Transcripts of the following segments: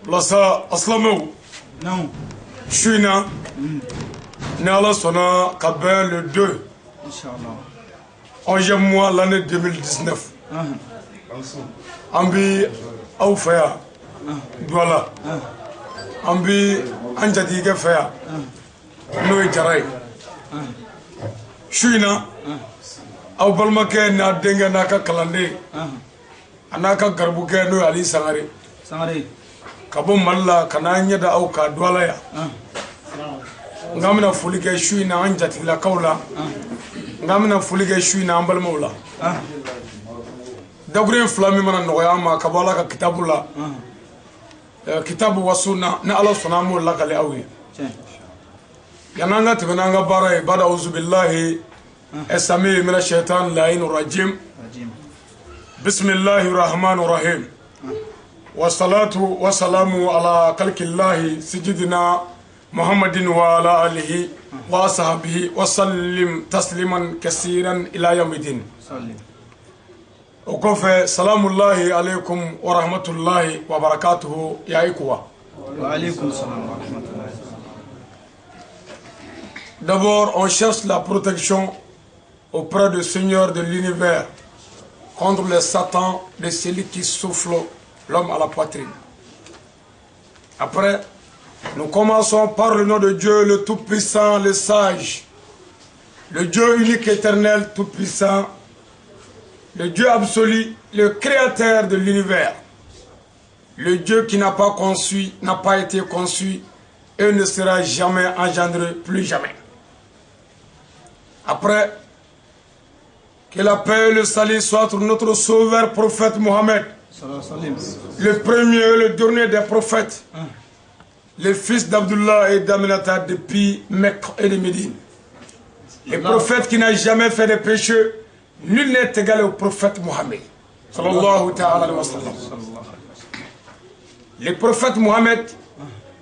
Lasa Aslamou. Non. Chouina. Nala Sona Kabel le 2. Inch'Allah. 11e mois l'année 2019. Ambi Aoufaya. Douala. Ambi Anjadiga Faya. Noé Jaray. Chouina. Aw balmakɛ n'a denkɛ n'a ka kalanden a n'a ka garibukɛ n'o ye Ali Sangare ka bɔ Mali la ka n'a ɲɛ da aw ka Douala yan n k'an bɛna foli kɛ su in na an jatigilakaw la n k'an bɛna foli kɛ su in na an balimaw la dakuruɲɛ fila min mana nɔgɔya an ma ka bɔ Ala ka kitabu la kitabu wa sunna ni Ala sɔnna an b'o lakale aw ye yan'an ka tɛmɛ n'an ka baara ye bada auzubillahi السميع من الشيطان اللعين الرجيم بسم الله الرحمن الرحيم والصلاة والسلام على خلق الله سيدنا محمد وعلى آله وصحبه وسلم تسليما كثيرا إلى يوم الدين وكفى سلام الله عليكم ورحمة الله وبركاته يا إخوة وعليكم السلام ورحمة الله. D'abord, on cherche la protection auprès du Seigneur de l'univers contre le Satan de celui qui souffle l'homme à la poitrine. Après, nous commençons par le nom de Dieu, le Tout-Puissant, le Sage, le Dieu unique éternel, Tout-Puissant, le Dieu absolu, le Créateur de l'univers, le Dieu qui n'a pas conçu, n'a pas été conçu et ne sera jamais engendré, plus jamais. Après, que la paix et le salut soient sur notre sauveur prophète Mohammed, le premier et le dernier des prophètes, le fils d'Abdullah et d'Aminata depuis Mecque et de Médine. Le prophète qui n'a jamais fait de péché, nul n'est égal au prophète Mohammed. Sallallahu ta'ala alayhi wa sallam. Le prophète Mohammed,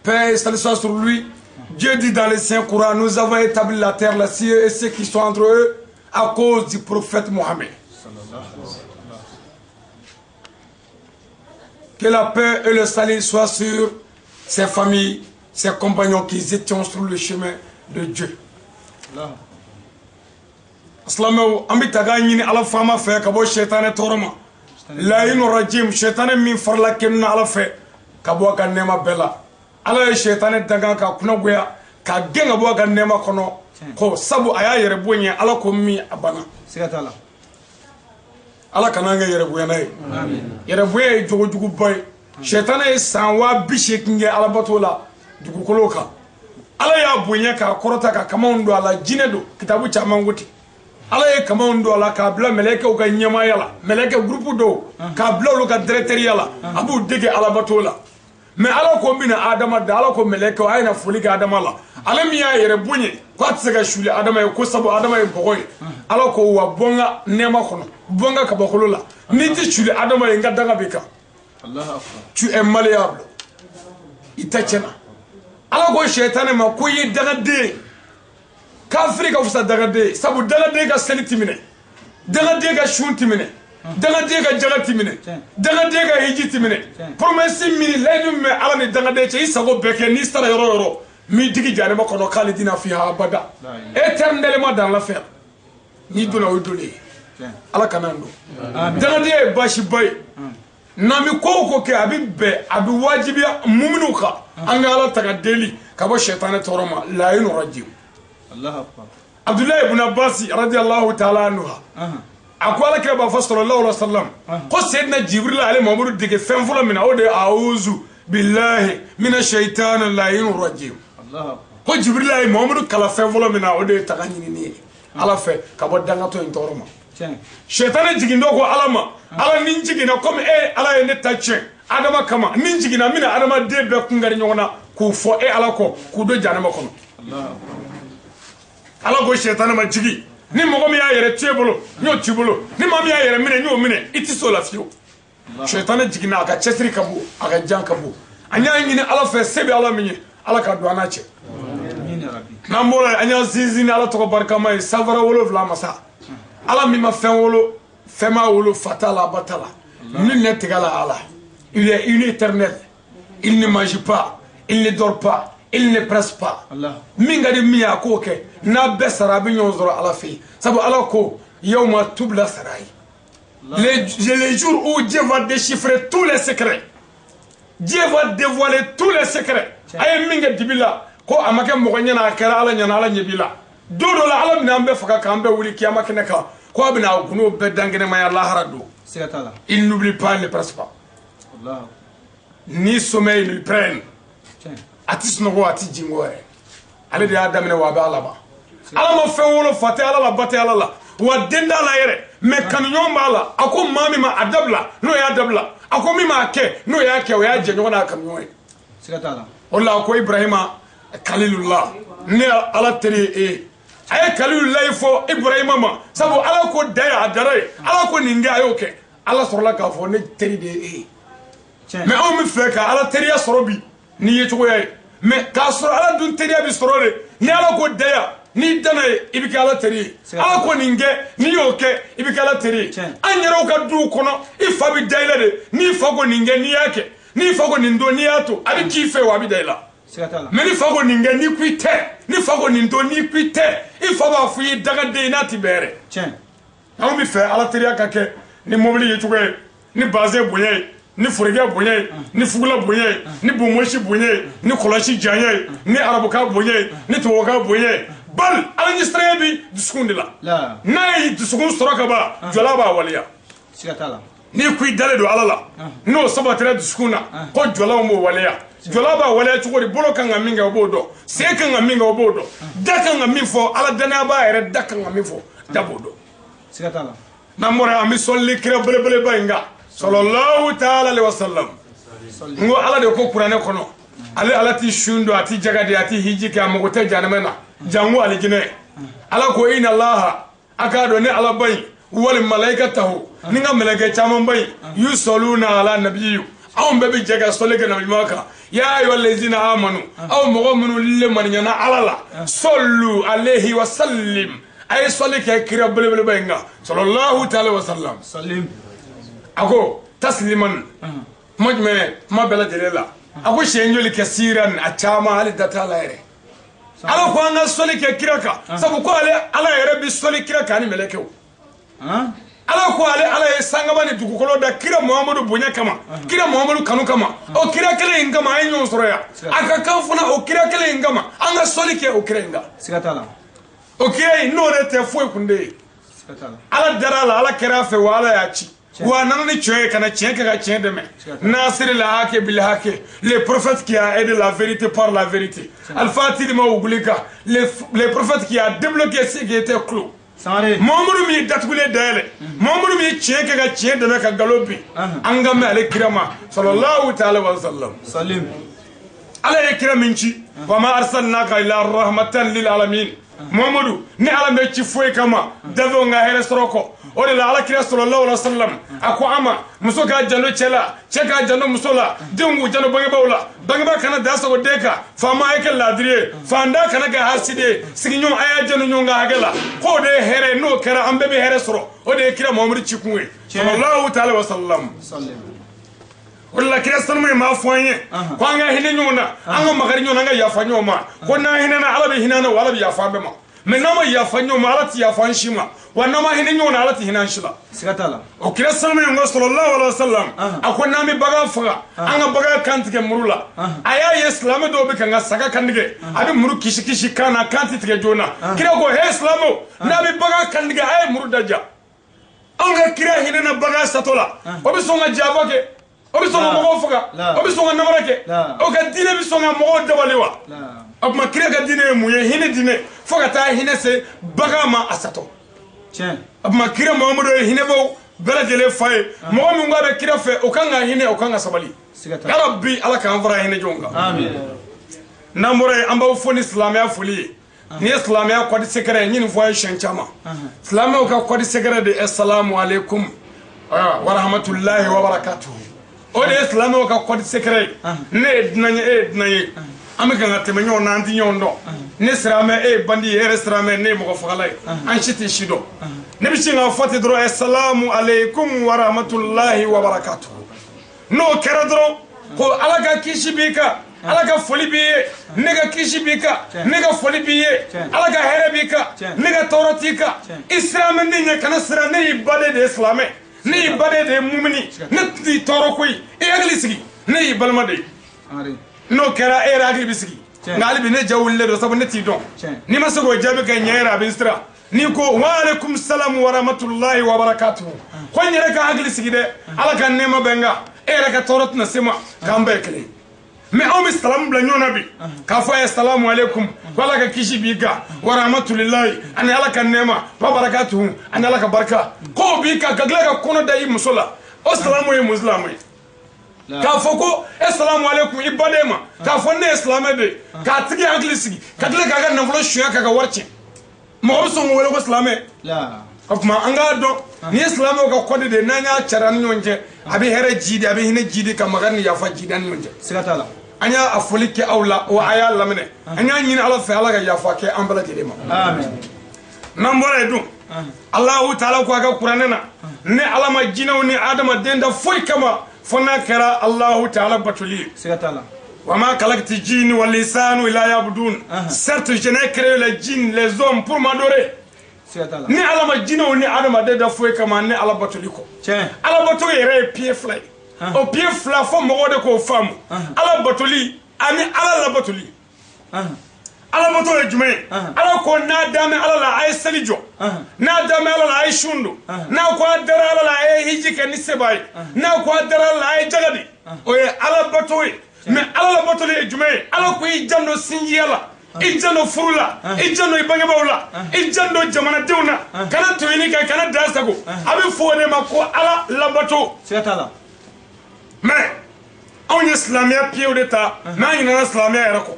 paix et salut soient sur lui. Dieu dit dans le Saint-Coran, nous avons établi la terre, la cieux et ceux qui sont entre eux, à cause du prophète Mohammed. Que la paix et le salut soient sur ses familles, ses compagnons qui étaient sur le chemin de Dieu. Aslamou, ambitaga nyini ala fama fe kabo shaytan toroma. La inu rajim shaytan min farla kenna ala fe kabo ka nema bela. Ala shaytan danga ka kuna goya ka genga bo ka nema kono. Ko sabu aya yere bonye ala ko mi abana sigatala ala kananga yere boye nay amen yere boye jogo jugu boy shetane sanwa bishe kinge ala batola dugu koloka ala ya bonye ka korota ka kamando ala jinedo kitabu cha manguti ala ye kamando ala ka bla meleke o ka nyama yala meleke groupe do ka bla lo ka directeur yala abu dege ala batola mais ala ko mina adama da ala ko meleke o ayna foli ka adama la ala mi ya yere bonye ko tsega shuli adama ko sabo adama e bogoy ala ko wa bonga nema kono bonga ka bakolo la ni ti shuli adama e ngadanga beka Allah akbar tu es malléable itachena ala ko shaytan ma ko yi daga de kafri ka fusa daga de sabo daga de ka selitimine daga de ka shuntimine daga de ka jagatimine daga de ka hijitimine promesse mi ledu me ala ni daga de che isago beke ni stara yoro mi digi janema kono khalidina fiha abada éternellement dans l'affaire ni dona o dole ala kanando daga de bashi bay nami ko ke abibbe abi wajibiya mu'minu ka anga ala taga deli ka bo shaytan toroma la yinu rajim Allah akbar Abdullah ibn Abbas radiyallahu ta'ala anhu akwala ke ba sallallahu alaihi wasallam ko sayyidina Jibril alayhi mamudu dige fen fulo mina o de a'udhu billahi minash shaitanir la'in rajim Allah ko Jibril alayhi mamudu kala fen fulo mina o de taganyini ni ala fe ka bo dangato en toroma shaitan jigindo ko alama ala nin jigina comme ala ne tache adama kama nin jigina mina adama de be kungari nyona ku fo ala ko ku do janama kono Allah ala ko shaitan ma jigi ni mogo mi ya yere tebolo nyo tibolo ni mami ya yere mine nyo mine iti so la fio shaytan jigina aka chesri kabu aka jan kabu anya nyine ala fe sebe ala minye ala ka do anache amin ya rabbi nambola anya zizini ala to barka mai savara wolo vla masa ala mi ma fen wolo fema wolo fatala batala ni ne tigala ala il est éternel il ne mange pas, il ne dort pas, il ne presse pas. Mingadi miya ko ke na besara bi nyonzoro ala fi. Sabu ala ko yawma tubla sarai. Les jours où Dieu va déchiffrer tous les secrets. Dieu va dévoiler tous les secrets. Aye minga dibila ko amake mo nyana kala ala nyana ala nyebila. Dodo la ala bina ambe faka kambe wuli kiyama keneka ko abina kuno bedangene ma ya laharado. Il n'oublie pas, il ne presse pas. Ni sommeil ils prennent. Atis no ati jingore. Ale de adam ne wa ba alaba. Ala ma fe wolo fate ala la bate ala la. Wa denda la yere. Me kanyo mala ako mami ma adabla no ya adabla. Ako mi ma ke no ya ke o ya je nyona kamyo. Sigatala. Wala ko Ibrahima Khalilullah. Ne ala teri ay Khalilullah fo Ibrahima ma. Sabu ala ko daya adare. Ala ko ninga ayoke. Ala sorla ka fo ne teri de mais on me fait ka ala teriya sorobi ni yecogo yaye mais ka soro ala dun teriya bi sorole ni ala ko deya ni danaye ibika ala teri ala ko ninge ni yoke ibika ala teri anyero ka du kono ifa bi dayla de ni fago ninge ni yake ni fago nindo ni yato abi kife wa bi dayla mais ni fago ninge ni kuite ni fago nindo ni kuite ifa ba fuyi daga de na tibere on me fait ala teriya ka ke ni mobili yecogo ni base boye ni furige bonye ni fugula bonye ni bumoshi bonye ni kolashi janye ni arabuka bonye ni tuwoka bonye bal ala ni strebi duskundila na yi duskun soroka ba jola ba waliya sigatala ni kuy dale do alala no sabatira duskuna ko jola mo waliya jola ba waliya tukori bolo kan ngaminga obodo se kan ngaminga obodo daka ngamifo ala dana ba ere daka ngamifo dabodo sigatala namora ami solli kire bele ba inga sallallahu ta'ala alaihi wasallam ngo ala de ko qur'ane kono ala ti shundo ati jagade ati hijike amogote janamena jangu alijine ala ko inna allah akado ne ala bay wal malaikatahu ninga malaika chaman bay yusaluna ala nabiyyu aw bebe jaga solega nabi maka ya ayyuhallazina amanu aw mu'minu liman yana ala sallu alaihi wasallim ay solika kira bele bayinga sallallahu ta'ala wasallam sallim ako tasliman majme ma bela jelela ako shenjoli kasiran achama hali datala ere ala ko anga soli ke kiraka sabu ko ala ere bi soli kiraka ni melekew ala ko ala e sangama ni dugukolo da kira muhammadu bunya kama kira muhammadu kanu kama o kira kale ingama ayo soroya aka kanfuna o kira kale ingama anga soli ke o kira inga sigatala o kira no rete foi kunde sigatala ala darala ala kira fe wala ya chi wa nanani choye kana tienka ga tien de mais nasir la hake bil hake les prophètes qui a aidé la vérité par la vérité al fatih ma ugulika les prophètes qui a débloqué ce qui était clos Mamadou mi datugule dele Mamadou mi tienka ga tien de ka galobi angame ale kirama sallallahu ta'ala wa sallam salim ala yakraminchi wa ma arsalnaka ila rahmatan lil alamin Mamadou ni ala me ci foy kama devo nga hele soroko o de la ala kira sallallahu alaihi wasallam ako ama muso ka jalo chela cheka jalo musola dingu jalo bangi bawla kana dasa o deka fama eke ladrie fanda kana ga haside siginyo aya jalo nyonga hagela ko de here no kera ambe be here soro o de kira Mamadou ci kunwe sallallahu ta'ala wasallam wala kira sanmu ma foanye ko nga hine nyona anga magari nyona nga yafa nyoma ko na hine na ala be hinana wala be yafa be ma mais nama yafa nyoma ala ti yafa nshima wa nama hine nyona ala ti hinan shila sigatala o kira sanmu ngo sallallahu alaihi wasallam akonna mi baga faga anga baga kantike murula aya islam do be kanga saka kandige abi muru kishi kana kantike jona kira go he islamo na bi baga kandige ay muru daja anga kira hine na baga satola o bi songa javoke obi songa mogo fuga obi songa namarake o ka dine bi songa mogo dabalewa abma kire ka dine muye hine dine foga ta hine se bagama asato abma kire Mamadou hine bo bela jele fay mogo mi ngabe kire fe o kanga hine o kanga sabali ya rabbi ala ka anfara hine jonga amin namore amba foni islamia fuli ni islamia ko di sekere nyini fo shanchama islamia ko ko di sekere de assalamu alaikum wa rahmatullahi wa barakatuh o de islamo ka code secret ne dinaye amika ngate menyo nanti nyondo ne srame bandi resrame ne mo falay an shiti shido ne bi cinga fati dro assalamu alaikum wa rahmatullahi wa barakatuh no keradro ko ala ka kisi bi ka ala ka foli bi ye ne ka kisi bi ka ne ka foli bi ye ala ka hɛrɛ bi ka ne ka tɔɔrɔ ti ka islam ne ɲɛ kana sira ne y'i baden de ye silamɛ ne y'i baden de ye mumini ne t'i tɔɔrɔ koyi e hakili sigi ne y'i balima de ye n'o kɛra e yɛrɛ hakili bɛ sigi nka hali bi ne ja wulilen don sabu ne t'i dɔn n'i ma se k'o jaabi kɛ ɲɛ yɛrɛ a bɛ n sira ni ko wa alaikum salam wa rahmatullahi wa barakatuhu ko n yɛrɛ ka hakili sigi dɛ ala ka nɛɛma bɛ n kan e yɛrɛ ka tɔɔrɔ tɛna se ma k'an bɛɛ kelen mais anw bɛ salamu bila ɲɔgɔn na bi k'a fɔ a ye salamu alaikum ko ala ka kisi b'i kan wa rahmatullahi ani ala ka nɛɛma wa barakatuhu ani ala ka barika k'o b'i kan ka tila ka kɔnɔ da i muso la o salamu ye mun silamɛ ye k'a fɔ ko e salamu alaikum i baden ma k'a fɔ ne ye silamɛ de ye k'a tigi hakili sigi ka tila k'a ka nafolo suɲɛ k'a ka wari tiɲɛ mɔgɔ bɛ sɔn k'o wele ko silamɛ o tuma an k'a dɔn nin ye silamɛw ka kɔdi de ye n'an y'a carin an ni ɲɔgɔn cɛ a bɛ hɛrɛ jidi a bɛ hinɛ jidi ka makari ni yafa jidi an ni ɲɔgɔn cɛ siga t'a la an y'a foli kɛ aw la wa a y'a laminɛ an y'a ɲini ala fɛ ala ka yafa kɛ an bɛɛ lajɛlen ma n'an bɔra yen dun alahu taala ko a ka kuranɛ na ne ala ma jinɛw ni adamaden da foyi kama fo n'a kɛra alahu taala batoli ye siga t'a la wama kalakti jini wal lisanu ila yabudun certes je n'ai créé les djinns les hommes pour m'adorer ni ala ma jinɛw ni adamaden da foyi kama ne ala batoli kɔ ala batoli yɛrɛ ye pied fila ye o pied fila fo mɔgɔw de k'o faamu ala batoli ani ala labatoli ala bato ye jumɛn ye ala ko n'a dame ala la a ye seli jɔ n'a dame ala la a ye sun don n'a ko a dara ala la a ye hiji kɛ ni seba ye n'a ko a dara ala la a ye jagadi o ye ala bato ye mais ala labatoli ye jumɛn ye ala ko i jan don sinjiya la i jan don furu la i jan don i bangebaaw la i jan don jamanadenw na kana toyini kɛ kana dan sago a bɛ fɔ o de ma ko ala labato mais anw ye silamɛya piyew de ta mais an ɲinɛna silamɛya yɛrɛ kɔ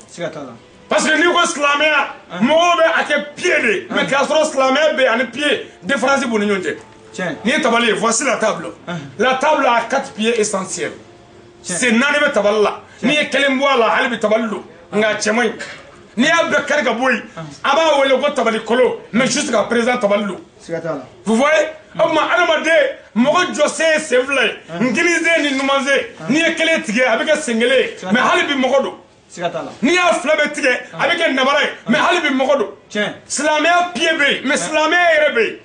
parce que n'i ko silamɛya mɔgɔw bɛ a kɛ pied de mais k'a sɔrɔ silamɛya bɛ ani pied différence b'u ni ɲɔgɔn cɛ n'i ye tabali ye voici la table a 4 pieds essentiels c'est naani bɛ tabali la n'i ye kelen bɔ a la hali bi tabali don nka cɛ man ɲi n'i y'a bɛɛ kari ka bɔ yen a b'a wele ko tabali kolo mais jusqu'à présent tabali don vous voyez o tuma adamaden mɔgɔ jɔsen ye sen fila ye nkilizen ni numanzen n'i ye kelen tigɛ a bɛ kɛ sen kelen ye mais hali bi mɔgɔ don n'i y'a fila bɛ tigɛ a bɛ kɛ nabara ye mais hali bi mɔgɔ don silamɛya pied bɛ yen mais silamɛya yɛrɛ bɛ yen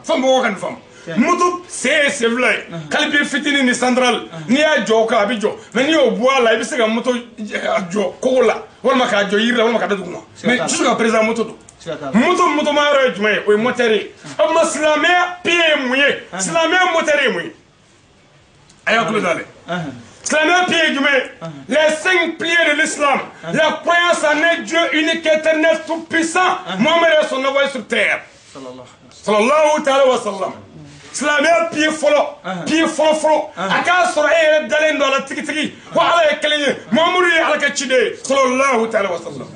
fo mɔgɔw ka nin faamu moto sen ye sen fila ye kalipiye fitinin ni central n'i y'a jɔ o kan a bɛ jɔ mais n'i y'o bɔ a la i bɛ se ka moto jɔ kogo la walima k'a jɔ yiri la walima k'a da dugu ma mais jusqu'à présent moto don moto ma yɔrɔ ye jumɛn ye o ye motɛri ye o tuma silamɛya pied ye mun ye silamɛya motɛri ye mun ye a y'a tulo dalen silamɛya pied ye jumɛn ye les 5 piliers de l'islam la croyance en un Dieu unique éternel tout puissant Mohammed est son envoyé sur terre sallallahu ta'ala wa sallam silamɛya pied fɔlɔ a k'a sɔrɔ e yɛrɛ dalen don a la tigitigi ko ala ye kelen ye Muhamadu ye ala ka ciden ye sallallahu ta'ala wa sallam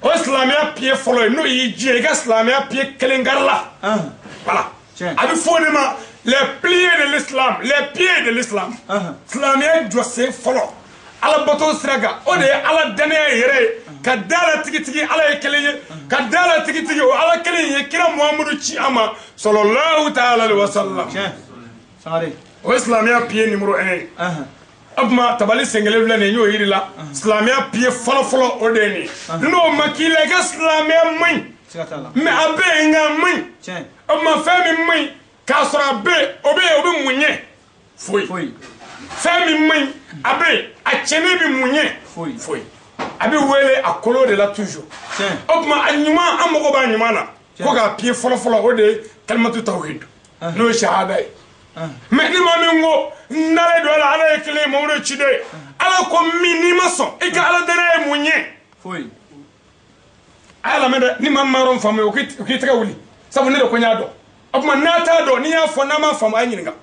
o ye silamɛya pied fɔlɔ ye n'o y'i diɲɛ i ka silamɛya pied kelen kari la voilà a bɛ fɔ o de ma les piliers de l'islam les pieds de l'islam silamɛya jɔsen fɔlɔ ala bato sira kan o de ye ala danaya yɛrɛ ye ka da la tigitigi ala ye kelen ye ka da la tigitigi o ala kelen ye kira Muhamadu ci a ma sallallahu ta'ala alaihi wa sallam o ye silamɛya pied numéro 1 ye o tuma tabali sen kelen filɛ nin ye n y'o yiri la silamɛya pied fɔlɔ o de ye nin ye n'o ma k'i la i ka silamɛya man ɲi mais a bɛ yen nka a man ɲi o tuma fɛn min man ɲi k'a sɔrɔ a bɛ yen o bɛ mun ɲɛ foyi fɛn min man ɲi a bɛ yen a cɛnni bɛ mun ɲɛ foyi a bɛ wele a kolo de la toujours o tuma a ɲuman an mago b'a ɲuman na ko k'a pied fɔlɔ o de ye kalimatu tawhid n'o ye shahada ye mais ni maa min ko n dalen don a la ala ye kelen ye Mamadu ye ciden ye ala ko min n'i ma sɔn i ka ala danaya ye mun ye a y'a lamɛn dɛ ni maa min ma yɔrɔ faamu o k'i tɛgɛ wuli sabu ne de ko n y'a dɔn o tuma n'a t'a dɔn n'i y'a fɔ n'a ma faamu a ye ɲininka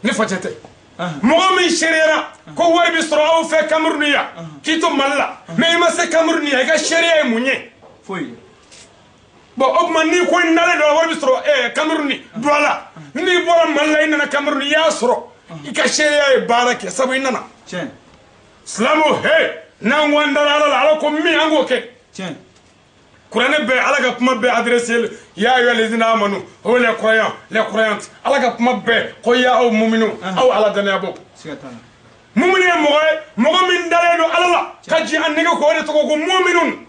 ne facɛ tɛ mɔgɔ min sariyara ko wari bɛ sɔrɔ aw fɛ Cameroun yan k'i to Mali la mais i ma se Cameroun yan i ka sariya ye mun ye bon o tuma n'i ko n dalen don a wari bɛ sɔrɔ Cameroun don a la n'i bɔra Mali la i nana Cameroun i y'a sɔrɔ i ka sariya ye baara kɛ sabu i nana silamɛw n'an ko an dara ala la ala ko min an k'o kɛ Kurane be ala ka kuma be adresser ya ayyuhallazina amanu o les croyants les croyantes ala ka kuma be ko ya aw mu'minu aw ala dana bo mu'minu mogo min dale do ala la ka ji an nega ko de to ko mu'minun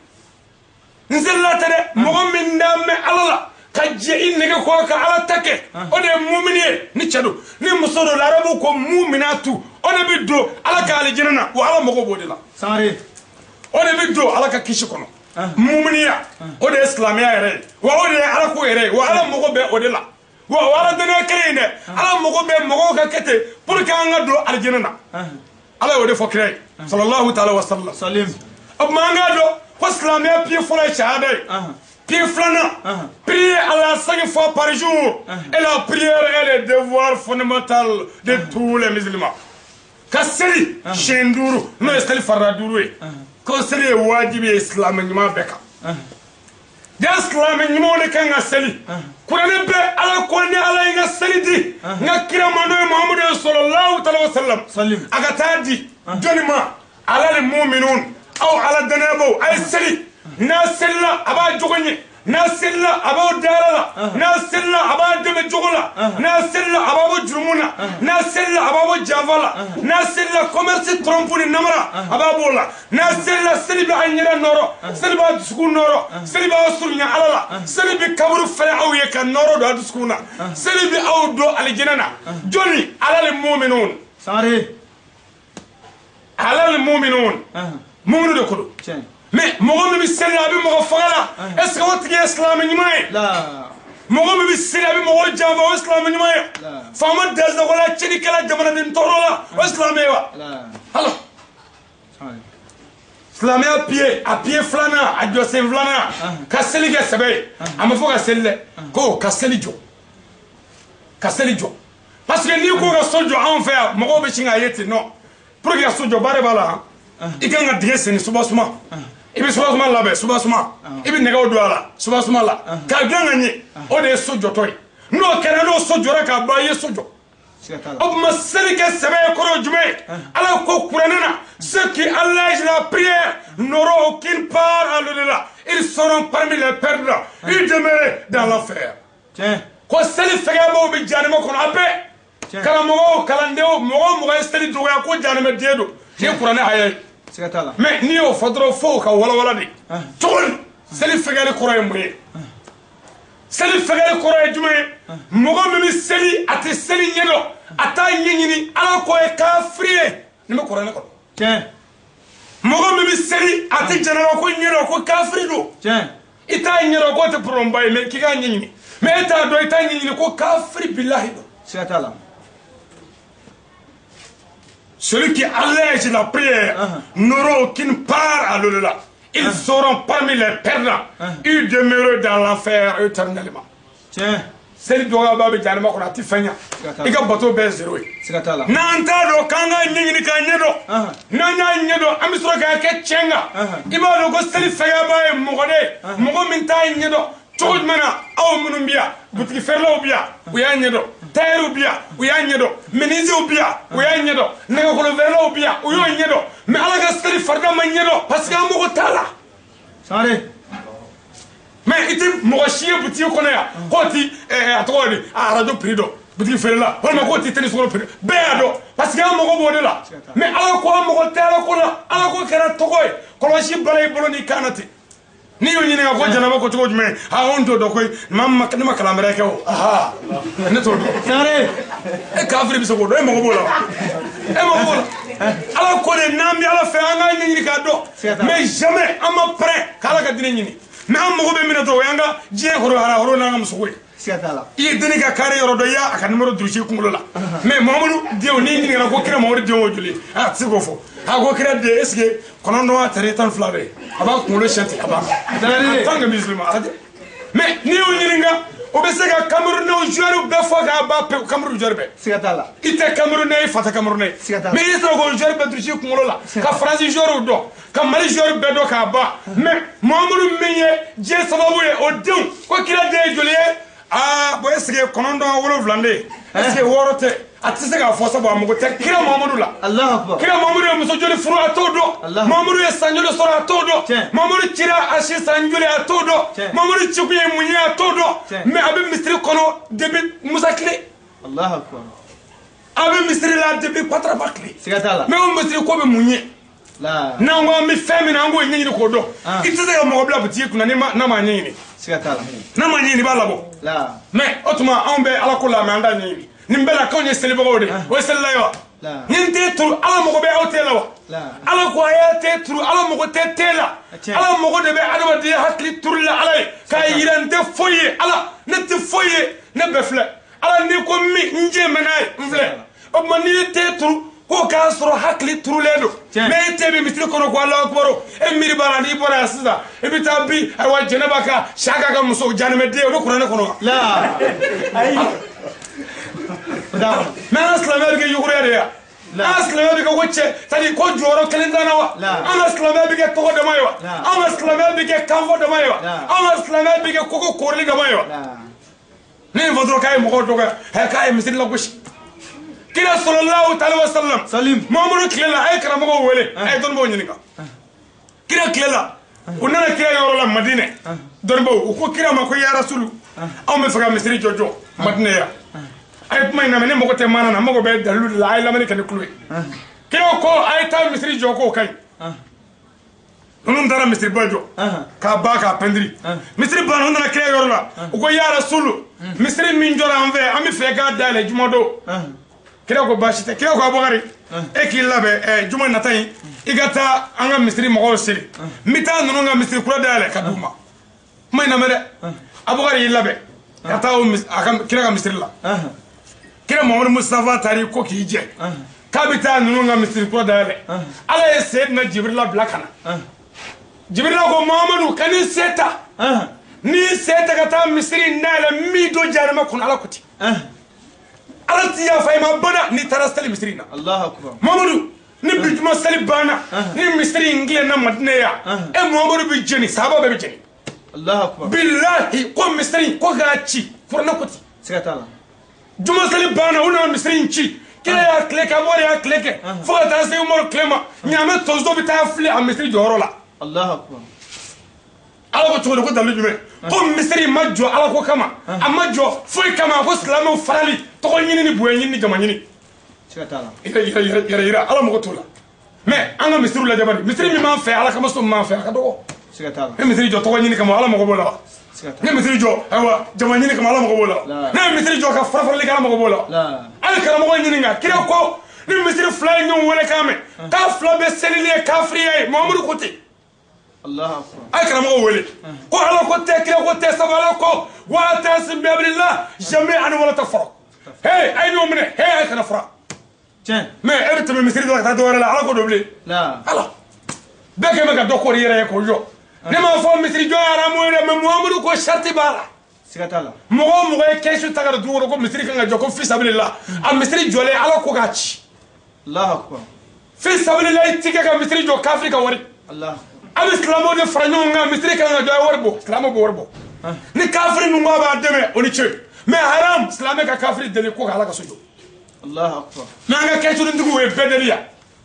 nzella tade mogo min damme ala la ka ji in nega ko ka ala take o de mu'minu ni chado ni musodo larabu ko mu'minatu o de bi do ala ka aljana wa ala mogo bodila sare o de bi do ala ka kishi kono mumniya o de islamiya yɛrɛ wa o de ala ko yɛrɛ wa ala mogo bɛ o de la wa ala dana kelen dɛ ala mogo bɛ mɔgɔw ka kɛ ten pour que an ka don aljana na ala y'o de fɔ kira ye sallallahu ta'ala wa sallam o tuma an k'a dɔn ko silamɛya pied fɔlɔ ye shahada ye pied filanan prier Allah 5 fois par jour et la prière est le devoir fondamental de tous les musulmans ka seli siɲɛ 5 n'o ye seli farida 5 ye ko seli ye wajibi ye islam ɲuman bɛɛ kan ja islam ɲumanw de kan ka seli kurani bɛ ala ko ni ala ye n ka seli di n ka kira ma n'o ye muhamadu sallallahu ta'ala wa sallam a ka taa di jɔnni ma ala ni mu'minun aw ala danabaw a ye seli n'a selila a b'a jogo ɲɛ n'a selila a b'aw dala la n'a selila a b'a dɛmɛ jogo la n'a selila a b'a bɔ jurumu na n'a selila a b'a bɔ janfa la n'a selila commerce trompe ni namara a b'a b'o la n'a selila seli bɛ a ɲɛda nɔrɔ seli b'a dusukun nɔrɔ seli b'a surunya ala la seli bɛ kaburu fɛrɛ aw ye ka nɔrɔ don a dusukun na seli bɛ aw don alijɛnɛ na jɔnni ala ni mu'minun sare ala ni mu'minun mu'minu de ko don mais mɔgɔ min bɛ seli a bɛ mɔgɔ faga la est ce que o tigi ye silamɛ ɲuman ye mɔgɔ min bɛ seli a bɛ mɔgɔ janfa o ye silamɛ ɲuman ye faama dɛsɛkola cɛnikɛla jamanaden tɔɔrɔ la o ye silamɛ ye wa alors silamɛya pied a pied filanan a jɔsen filanan ka seli kɛ sɛbɛ ye a ma fɔ ka seli dɛ ko ka seli jɔ ka seli jɔ parce que n'i ko ka so jɔ anw fɛ yan mɔgɔw bɛ sin k'a ye ten non pour que ka so jɔ baara b'a la i kan ka dingɛ senni subasuma i bɛ subasuma labɛn subasuma i bɛ nɛgɛw don a la subasuma la k'a dilan ka ɲɛ o de ye so jɔtɔ ye n'o kɛra n'o so jɔra k'a ban i ye so jɔ o tuma seli kɛ sɛbɛ ye kɔrɔ jumɛn ye ala ko kuranɛ na ceux qui allègent la prière n'auront aucune part à l'au-delà ils seront parmi les perdants ils demeurent dans l'enfer ko seli fɛgɛbaw bɛ jahanama kɔnɔ a bɛɛ karamɔgɔw kalandenw mɔgɔ mɔgɔ ye seli dɔgɔya ko jahanama den don ye kuranɛ haya ye mais n'i y'o fɔ dɔrɔn fo ka walawala de cogo di seli fɛgɛli kɔrɔ ye mun ye seli fɛgɛli kɔrɔ ye jumɛn ye mɔgɔ min bɛ seli a tɛ seli ɲɛdɔn a t'a ɲɛɲini ala ko ye kafiri ye nin bɛ kuranɛ kɔnɔ mɔgɔ min bɛ seli a tɛ janaba ko ɲɛdɔn ko kafiri don i t'a ɲɛdɔn k'o tɛ problème ba ye mais k'i k'a ɲɛɲini mais e t'a dɔn i t'a ɲɛɲini ko kafiri bilahi don celui qui allège la prière n'aura aucune part à l'au-delà. Ils seront parmi les perdants. Ils demeurent dans l'enfer éternellement. Seli doga babe janama ko ati fanya i ka bato bɛɛ zéro ye n'an t'a dɔn k'an ka ɲɛɲini k'a ɲɛdɔn n'an y'a ɲɛdɔn an bɛ sɔrɔ k'a kɛ tiɲɛ kan i b'a dɔn ko seli fɛgɛba ye mɔgɔ de mɔgɔ min t'a ɲɛdɔn cogo jumɛn na aw minnu bɛ yan butigi feerelaw bɛ yan u y'a ɲɛdɔn tailleur bɛ yan u y'a ɲɛdɔn menuisier bɛ yan u y'a ɲɛdɔn nɛgɛkolo feerelaw bɛ yan u y'o ɲɛdɔn mais ala ka seli farida ma ɲɛdɔn parce que an mago t'a la mais i tɛ mɔgɔ si ye butigi kɔnɔ yan k'o ti a tɔgɔ di a radio prix dɔn butigi feerela walima k'o ti tennisɔgɔ prix bɛɛ y'a dɔn parce que an mago b'o de la mais ala ko an mago tɛ ala ko la ala ko kɛra tɔgɔ ye kɔlɔsi bala i bolo n'i kan na ten n'i y'o ɲininka ko janaba ko cogo jumɛn an t'o dɔn koyi ne ma kalan wɛrɛ kɛ o ne t'o dɔn e kafiri bɛ se k'o dɔn e mago b'o la e mago b'o la ala ko de n'an bɛ ala fɛ an k'a ɲɛɲini k'a dɔn mais jamais an ma prêt k'ala ka diinɛ ɲini mais an mago bɛ min na dɔrɔn o y'an ka diɲɛ horo n'an ka muso ko ye i ye denni ka kari yɔrɔ dɔ i y'a ka numéro durusi kunkolo la mais mamadu denw n'i ɲininka ko kira mamadu denw o joli a tɛ se k'o fɔ a ko kira den est ce que kɔnɔntɔn a tari 12 bɛ a b'a kunkolo siyɛn ten a b'a en tant que musulman arrêtez mais n'i y'o ɲininka o bɛ se ka Camerounais joueur bɛɛ fɔ k'a ban pewu Cameroun joueur bɛɛ i tɛ Camerounais i fa tɛ Camerounais mais i sera k'o joueur bɛɛ durusi kunkolo la ka Faransi joueur dɔn ka Mali joueur bɛɛ dɔn k'a ban mais mamadu min ye diɲɛ sababu ye o denw ko kira den ye joli ye bon est ce que kɔnɔntɔn 7 de est ce que 6 tɛ atise ka fo sabo amugo te kira Muhammadu la Allahu akbar kira Muhammadu e muso joli furu atodo Muhammadu e sanjoli soro atodo Muhammadu kira ashi sanjoli atodo Muhammadu chikuye munya atodo me abe misri kono debi musakle Allahu akbar abe misri la debi patra bakli sigatala me o misri ko be munye la nango mi femi nango nyinyi ko do itise ka mo bla buti kuna ni na ma nyinyi sigatala na ma nyinyi ba labo la me otuma on be ala ko la me anda nyinyi nimbela ko nye selibo de o sella yo nyinte turu ala mo be awtela wa ala ko ayate turu ala mo te tela ala mo de be adama de hakli turu la ala ka yirante foye ala ne te foye ne befle ala ni ko mi nje menay mfle o mani te turu ko ka soro hakli turu ledo me te be mitri kono ko Allah akbaro e miri bana ni bora asida e bitabi ay wa jenaba ka shaka ka muso janme de o ko kono la ay mais aslamé bi yugure ya aslamé bi wacce tadi ko joro kalendana wa aslamé bi ko de mayo aslamé bi kanfo de mayo aslamé bi ko korli de mayo ne vodro kay mo do ka kay misil la gush kila sallallahu alaihi wasallam salim mamudu kila ay kara mo wele ay don bo nyinika kila kila unana kila yoro la madine don bo ko kila ma ko ya rasulu aw me faga misri jojo madine ya ay kuma ina mene moko te mana na moko be dalu la ay lamani kan kulwe kilo ko ay ta misri joko kay nunun dara misri bajo ka ba ka pendri misri ban hon na kire yorla ko ya rasulu misri min jora anve ami fe ga dale jumodo kire ko bashite kire ko abogari e ki labe juma natay igata anga misri moko seli mita nunun ga misri kula dale kaduma may na mere abogari labe kata o kire ga misri la kira Muhammad Mustafa tari ko kije kabita nunu nga misri ko dale ala ye sayyidina Jibril blakana Jibril ko Muhammadu kani seta ni seta kata misri nala mi do jarama kun ala kuti ala tiya fayma bana ni tarastali misri na Allahu akbar Muhammadu ni bijuma sali bana ni misri ngle na madina ya e Muhammadu bi jeni sahaba be jeni Allahu akbar billahi ko misri ko gachi furna kuti sigatala juma sali bana una misrinchi kila ya kleka bore ya kleke fo ta se umor klema nyame tozo bita fli am misri joro la Allahu akbar ala ko to ko dalu jume ko misri majjo ala ko kama amajo fo kama ko islamu farali to ko nyini ni buye nyini jama nyini sigatala ira ala mo ko tola mais anga misri la jabani misri mi man fe ala kama so man fe ka do sigatala e misri jo to ko nyini kama ala mo ko bola ne misri jo awa jama nyini kama ala mo ko bola ne misri jo ka farafar li kala mo ko bola ala kala mo ko nyini nga kira ko ni misri fly nyum wala kame ka fla be selile kafriye Muhammadu kuti Allahu akbar ay kala mo ko wele ko ala ko te kira ko te sabala ko wa tasim bi abdillah jami'an wala tafraq hey ay no mene hey ay kana fra tiens mais ebte be misri do ta do wala ala ko doble la ala beke me ga dokor yere ko yo ne ma fo misri jo ara mo ne Muhammadu ko sharti bala sigatala mogo e kesu tagara duworo ko misri kan joko fi sabilillah am misri jole ala ko gachi Allahu akbar fi sabilillah tika ka misri jo kafri ka wari Allah am islamo de franyo nga misri kan jo warbo islamo bo warbo ni kafri nu ngaba deme oni che mais haram islamo ka kafri dele ko ala ka sojo Allahu akbar nanga kesu ndugu we bedelia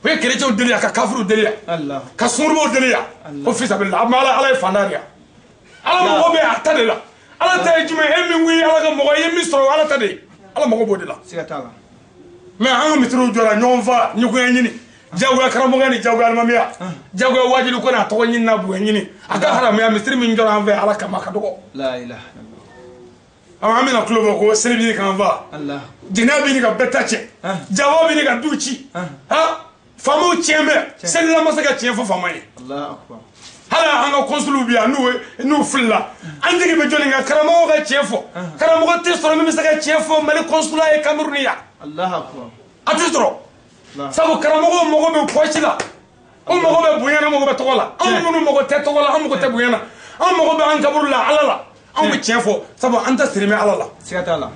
we kerecho delia ka kafru delia Allah ka surbo delia ko fi sabilillah amala ala fandaria ala mo be atadela ala tay jume emi ngui ala ga mo yemi soro ala tade ala mo bo dela sigatala mais an mitru jora nyonfa nyuko nyini jago karamo ngani jago almamiya jago wajilu ko na to nyina bu nyini aga haram ya mitri min jora anve ala kama ka dogo la ilaha illallah amina klubo ko selbi kan va Allah jinabi ni ka betache jawabi ni ka duchi ha famu chembe sella masaka chefo famay Allahu akbar hala anga konsulu biya nu fulla andigi be joli nga karamo ga chefo karamo ko tesoro mi saka chefo mali konsula e kameruniya Allahu akbar atistro sabu karamo ko mogo be pochila o mogo be buyana mogo be togola am munu mogo te togola am mogo te buyana am mogo be an kaburula alala am be chefo sabu anta sirime alala sigatala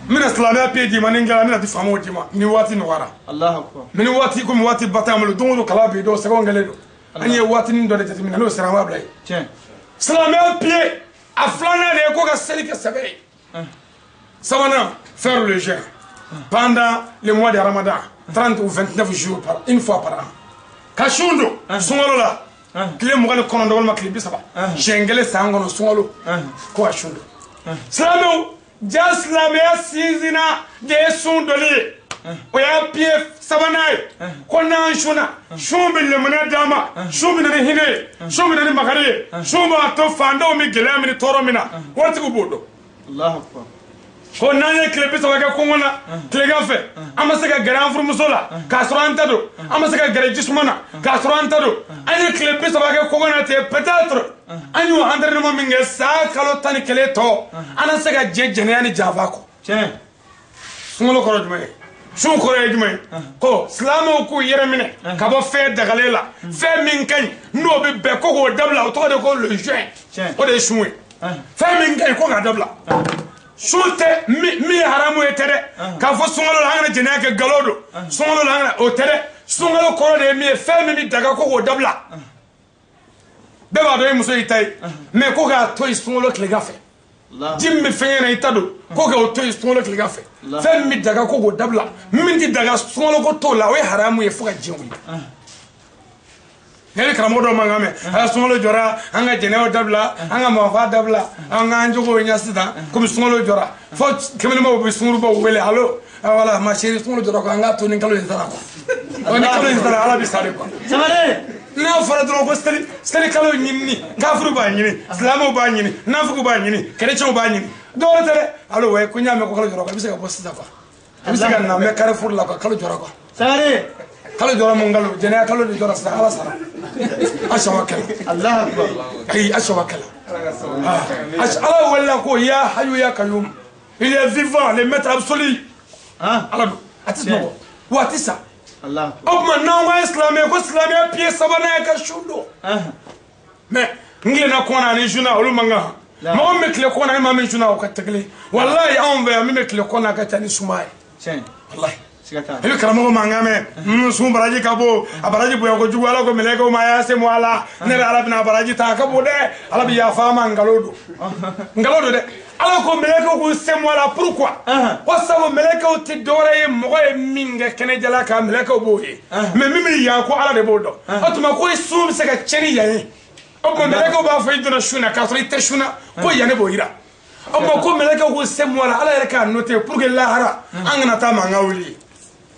mina islamia pe di maninga mina di famo di ma ni wati no wara Allahu akbar mini wati ko mi wati batamul dongo kala be do sego ngale do anye wati ni do de timina no sera ma blay tiens islamia pe aflana de ko ga seli ka sabe sabana faire le jeûne pendant le mois de Ramadan 30 ou 29 jours une fois par an ka shundo sungalo la kile mugal kono ndol makli bisaba jengele sangono sungalo ko shundo salamo jaslamia sizina de sundoli o ya pie sabanai kona shuna shumbi le mona dama shumbi ne hine shumbi ne magari shumba to fando mi gelami ni toro mina wati ko bodo Allahu akbar ko nanye kile bisaba ka kongona kile gafe amase ka garan fur musola ka soranta do amase ka gare jismana ka soranta do anye kile bisaba ka kongona te peut-être anyu entraînement minge sa kalo tani kele to ana se ka jejene yani java ko tiens sungolo ko jumay sun ko jumay ko islamo ko yeremine ka bo fe dagalela fe min kan no be ko dabla o to de ko le juin o de choué fe min kan ko ga dabla sunte mi haramu etere ka fo sungolo la ngana jene ka galodo sungolo la ngana o tere sungolo ko de mi fe mi daga ko dabla beba do muso itai me ko ga to sungolo kle gafe jimmi fengena itado ko ga to sungolo kle gafe fe mi daga ko dabla min ti daga sungolo ko to la we haramu e fuka jinwi nele karamo do mangame ala sungolo jora anga jeneo dabla anga mafa dabla anga anjogo nyasida comme sungolo jora fo kemene mo be sunguro bo wele allo wala ma chérie sungolo jora ko anga to ni kalo insara ko on ni kalo insara ala bi sare ko samare na fara do ko steli kalo nyinni kafuru ba nyini islamo ba nyini nafuku ba nyini chrétien ba nyini do tere allo way ko nyame ko kalo jora ko bi se ka bossa ko bi se ka na me carrefour la ko kalo jora ko samare kalo jora mongalo jene kalo ni jora sa ala sara ashawakala Allahu akbar ay ashawakala ala wala ko ya hayu ya kayyum il est vivant le maître absolu ala do atino watisa Allah obma na wa islamé ko islamé pied sabana ka shundo mais ngile na kona ni juna olu manga ma on mekle kona ni ma men juna o ka tekle wallahi on va mi mekle kona ka tani sumay tiens wallahi sigata ele karamo mangame sum baraji kabo abaraji boya ko juwala ko meleko ma ya se mwala ne ala bina baraji ta kabo de ala bi ya fama ngalodo de ala ko meleko ko se mwala pourquoi wasabo meleko ti dore mo e minga kene jala ka meleko boye mais mimi ya ko ala de bodo atuma ko sum se ka cheni yaye o ko meleko ba fa idona shuna ka so ite shuna ko yane boyira o ko meleko ko se mwala ala ya ka noter pour que lahara angana ta mangawli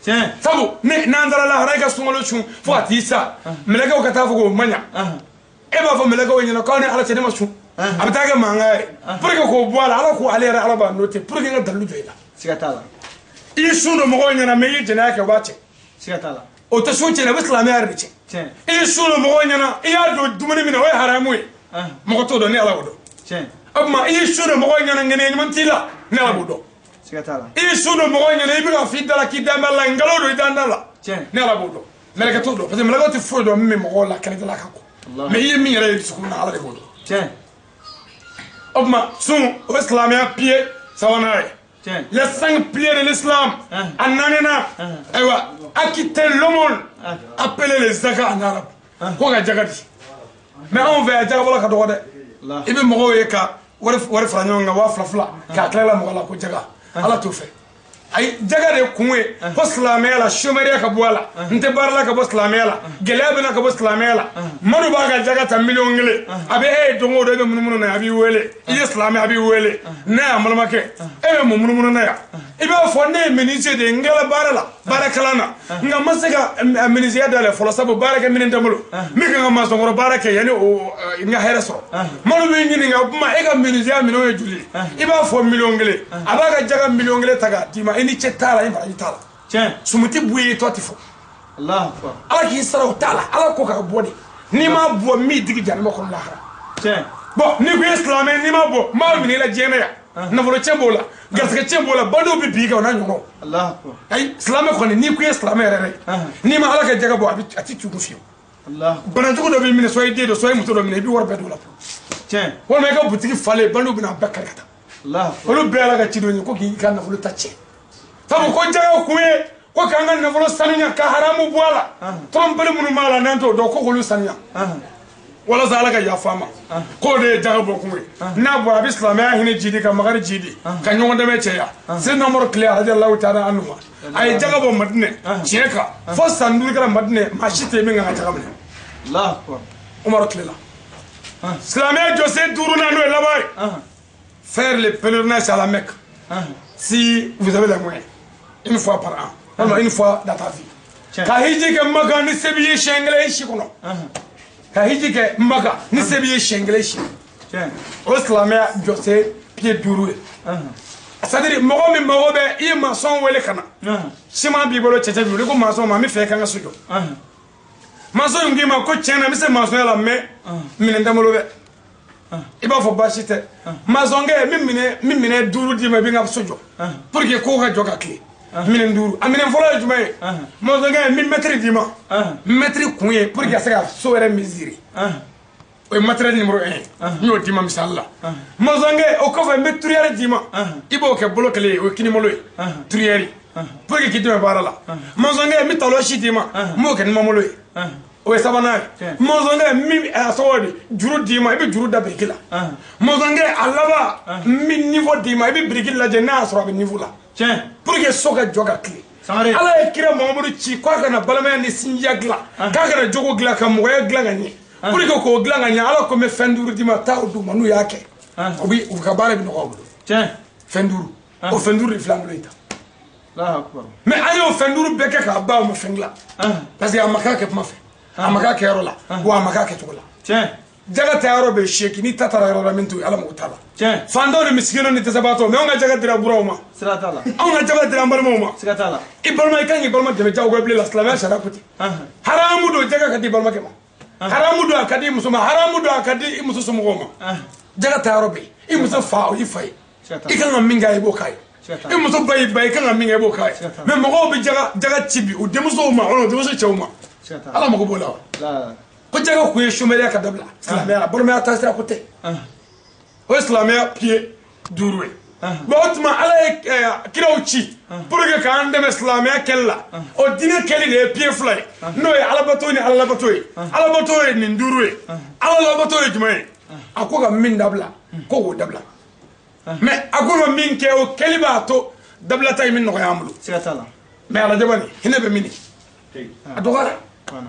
tiens sabu ne nanzara la haraka sungolo chun fo atisa meleka ko kata fo manya e ba fo meleka ko nyina ko ne ala tene masu abitaga manga pour que ko boala ala ko ale ala ba note pour que ngadalu joila sigata la isuno mo ko nyina me yina ka bache sigata la o ta sunche na islam ya riche tiens isuno mo ko nyina ya do dumani mina way haramu mo ko to do ne ala wodo tiens amma isuno mo ko nyina ngene ni mantila ne ala wodo sigata la isuno mo ko nyina ibi ka fidala kidamba la ngalodo idandala tiens ne ala wodo meleka to do parce que meleka ti fo do me mo la kene la ka ko mais yimi yere sukuna ala de wodo tiens obma sun o islamia pied sawanay tiens les 5 piliers de l'islam ananena aywa akite l'homme appeler les zakat en arabe ko ga jagati mais on va jaga wala ka do de ibe mo ye ka war franyo nga wa flafla ka kala mo la ko jaga ala to fe ay jaga de kunwe ko islamia la shomeria ka boala nte barla ka bo islamia la gelebe na ka bo islamia la manu ba ga jaga ta million ngele abe e dongo do be munumunu na abi wele islamia abi wele na amalma ke e mo munumunu na ya ibe fo ne ministre de ngela barala barakalana nga masega ministre da le folo sabo baraka minen damulo mi nga ma songoro baraka yani o nga heraso manu be ngini nga ma e ga ministre mino e juli ibe fo million ngele aba ga jaga million ngele taga tima ini chetala in baraji tala tiens sumuti buye toti fo Allah akbar ala ki sara tala ala ko ka bodi ni ma bo mi digi janma ko lahara tiens bon ni ko islam ni ma bo ma mi la jena ya na volo chembola gaska chembola bado bi biga na nyono Allah akbar ay islam ko ni ko islam re ni ma ala ka jaga bo ati tugu fiyo Allah bana tugu do bi mi so ide do so muto do mi bi wor bedo la tiens wol me ka butiki fale bando bi na bakar kata Allah wolu be ala ka chido ni ko ki kan na volo tache tabu ko jaga ko ko kanga na volo sanunya ka haramu boala trompele munu mala nanto do ko golu sanya wala sa ala ka yafa ma ko de jaga bɔ kun ye n'a bɔra a bɛ silamɛya hinɛ jidi ka magari jidi ka ɲɔgɔn dɛmɛ cɛya sen namɔrɔ tile radiyallahu ta'ala anhu a ye jaga bɔ Madinɛ tiɲɛ kan fo san 5 kɛra Madinɛ maa si tɛ min kan ka jaga minɛ Allahu akbar Umaru tile la silamɛya jɔsen 5nan n'o ye laban ye faire le pèlerinage à la Mecque si vous avez les moyens une fois par an walima une fois dans ta vie ka hiji kɛ Maka ni se b'i ye siɲɛ 1 si kɔnɔ ka hiji kɛ Maka ni se b'i ye siɲɛ 1 si o silamɛya jɔsen pied 5 ye c'est-à-dire mɔgɔ min mago bɛ i ye maçon wele ka na ciment b'i bolo cɛncɛn b'i bolo i ko maçon ma n bɛ fɛ i ka n ka so jɔ maçon in k'i ma ko tiɲɛ na n bɛ se maçon ya la mais minɛn tɛ n bolo dɛ i b'a fɔ baasi tɛ maçonkɛ min minɛ 5 d'i ma i bɛ n ka so jɔ pour que kow ka jɔ ka tile minɛn 5 a minɛn fɔlɔ ye jumɛn ye maçonkɛ min mètre d'i ma mètre kun ye pour que ka se ka so yɛrɛ mesurer o ye matériel numéro 1 n y'o d'i ma misali la maçonkɛ o kɔfɛ n bɛ turuyɛri d'i ma i b'o kɛ bolo kelen ye o ye kinimolo ye turuyɛri pour que k'i dɛmɛ baara la maçonkɛ n bɛ talɔsi d'i ma n b'o kɛ numamolo ye o ye 3nan ye maçonkɛ min a tɔgɔ de juru d'i ma i bɛ juru da biriki la maçonkɛ a laban min niveau d'i ma i bɛ biriki lajɛ n'a y'a sɔrɔ a bɛ niveau la pour que so ka jɔ ka tile ala ye kira Mahamadu ci k'a kana balimaya ni sinjiya dilan k'a kana jogo dilan ka mɔgɔya dilan ka ɲɛ pour que k'o dilan ka ɲɛ ala ko n bɛ fɛn 5 d'i ma taa o d'u ma n'u y'a kɛ u ka baara bɛ nɔgɔya u bolo fɛn 5 o fɛn 5 de filɛ an bolo yen tan mais an y'o fɛn 5 bɛɛ kɛ k'a ban o ma fɛn dilan parce que a ma k'a kɛ kuma fɛ a ma k'a kɛ yɔrɔ la wa a ma k'a kɛ cogo la jaga ta yɔrɔ bɛ seki n'i ta taara yɔrɔ la min to ala m'o t'a la fantanw ni misikinaw ni dɛsɛbaatɔw mais anw ka jaga dira buraw ma anw ka jaga dira an balimaw ma i balima i kan k'i balima dɛmɛ jago bilen la silamɛya sariya ko ten haramu don jaga ka di balimakɛ ma haramu don a ka di i muso ma haramu don a ka di i muso somɔgɔw ma jaga ta yɔrɔ bɛ yen i muso fa o y'i fa ye i kan ka min k'a ye i b'o k'a ye i muso ba y'i ba ye i kan ka min kɛ i b'o k'a ye mais mɔgɔw bɛ jaga ci bi u denmusow ma wala u denmuso cɛw ma ala mago b'o la wa ko jaga kun ye chômeur ka dabila silamɛya la balimaya taasira ko tɛ o ye silamɛya pied 5 ye bon o tuma ala ye kiraw ci pour que k'an dɛmɛ silamɛya kɛli la o diinɛ kɛli de ye pied 2 ye n'o ye alabato ni alalabato ye alabato ye nin 5 ye alalabato ye jumɛn ye a ko ka min dabila ko k'o dabila mais a ko ka min kɛ o kɛli b'a to dabilata ye min nɔgɔya an bolo mais alajabani hinɛ bɛ min a dɔgɔyara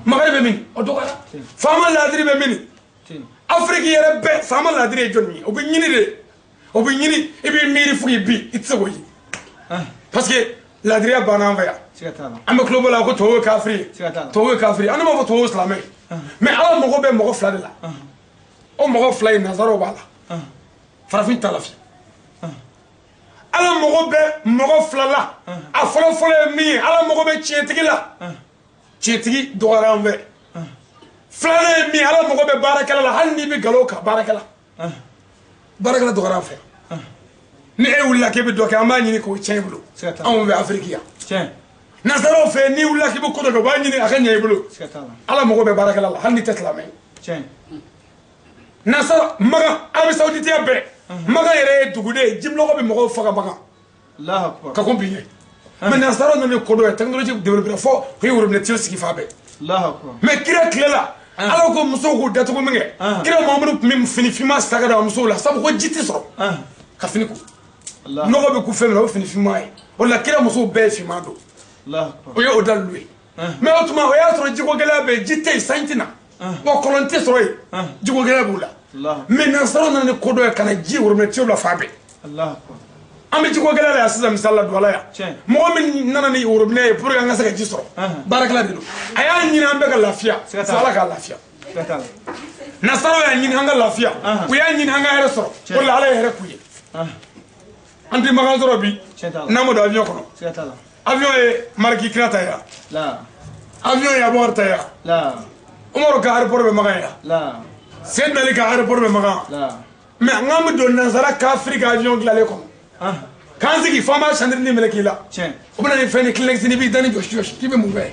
magari bɛ min o dɔgɔyara faama laadiri bɛ min afiriki yɛrɛ bɛɛ faama laadiri ye jɔnni ye o bɛ ɲini de o bɛ ɲini i b'i miiri fo k'i bin i tɛ se k'o ye parce que laadiriya banna an fɛ yan an bɛ tulo bɔ la ko tubabu ye kafiri ye tubabu ye kafiri ye an ne m'a fɔ tubabu ye silamɛ ye mais ala mago bɛ mɔgɔ 2 de la o mɔgɔ 2 in nazaraw b'a la farafin t'a la fiyewu ala mago bɛ mɔgɔ 2 la a fɔlɔ-fɔlɔ ye min ye ala mago bɛ tiɲɛtigi la tiɲɛtigi dɔgɔyara an fɛ 2nan ye min ala mago bɛ baarakɛla la hali n'i bɛ nkalon kan baarakɛla dɔgɔyara an fɛ ni e wulila k'e bɛ dɔ kɛ an b'a ɲini k'o tiɲɛ i bolo anw fɛ afiriki yan nasaraw fɛ n'i wulila k'i bɛ ko dɔ kɛ u b'a ɲini a ka ɲɛ i bolo ala mago bɛ baarakɛla la hali n'i tɛ silamɛ ye nasara Makan Arabi Sawuditiya bɛɛ Makan yɛrɛ ye dugude ye jimlɔgɔ bɛ mɔgɔw faga Makan ka ko bi ye mais nasaraw nana ko dɔ ye technologie développé fɔ u ye worobinɛtiw sigi fan bɛɛ mais kira tile la ala ko musow k'u datugu min kɛ kira Mahamadu tun bɛ fini finman saga da musow la sabu ko ji tɛ sɔrɔ ka fini ko nɔgɔ bɛ ku fɛn min na o ye fini finman ye o la kira musow bɛɛ ye finman don o ye o dalilu ye mais o tuma o y'a sɔrɔ jiko gɛlɛya bɛ yen ji tɛ yen sanji tɛ na wa kɔlɔn tɛ sɔrɔ yen jiko gɛlɛya b'u la mais nasaraw nana ni ko dɔ ye ka na ji worobinɛtiw la fan bɛɛ an bɛ jiko gɛlɛya la yan sisan misali la Douala yan mɔgɔ min nana ni worobinɛ ye pour que an ka se ka ji sɔrɔ baarakɛla de don a y'a ɲini an bɛɛ ka lafiya fo ala k'a lafiya nasaraw y'a ɲini an ka lafiya u y'a ɲini an ka hɛrɛ sɔrɔ o de la ala ye hɛrɛ k'u ye an tɛ Makan sɔrɔ bi n'an m'o don avion kɔnɔ avion ye mariki kira ta yan avion ye Abubakar ta yan Umaru ka aéroport bɛ Makan yan Seydina Ali ka aéroport bɛ Makan mais an k'an bɛ don nansara kafiri ka avion dilanlen kɔnɔ k'an sigi fo an b'a sandiri ni mɛlɛ k'i la o bɛna ni fɛn ni Kleenex ni b'i da ni jɔsi jɔsi k'i bɛ mun kɛ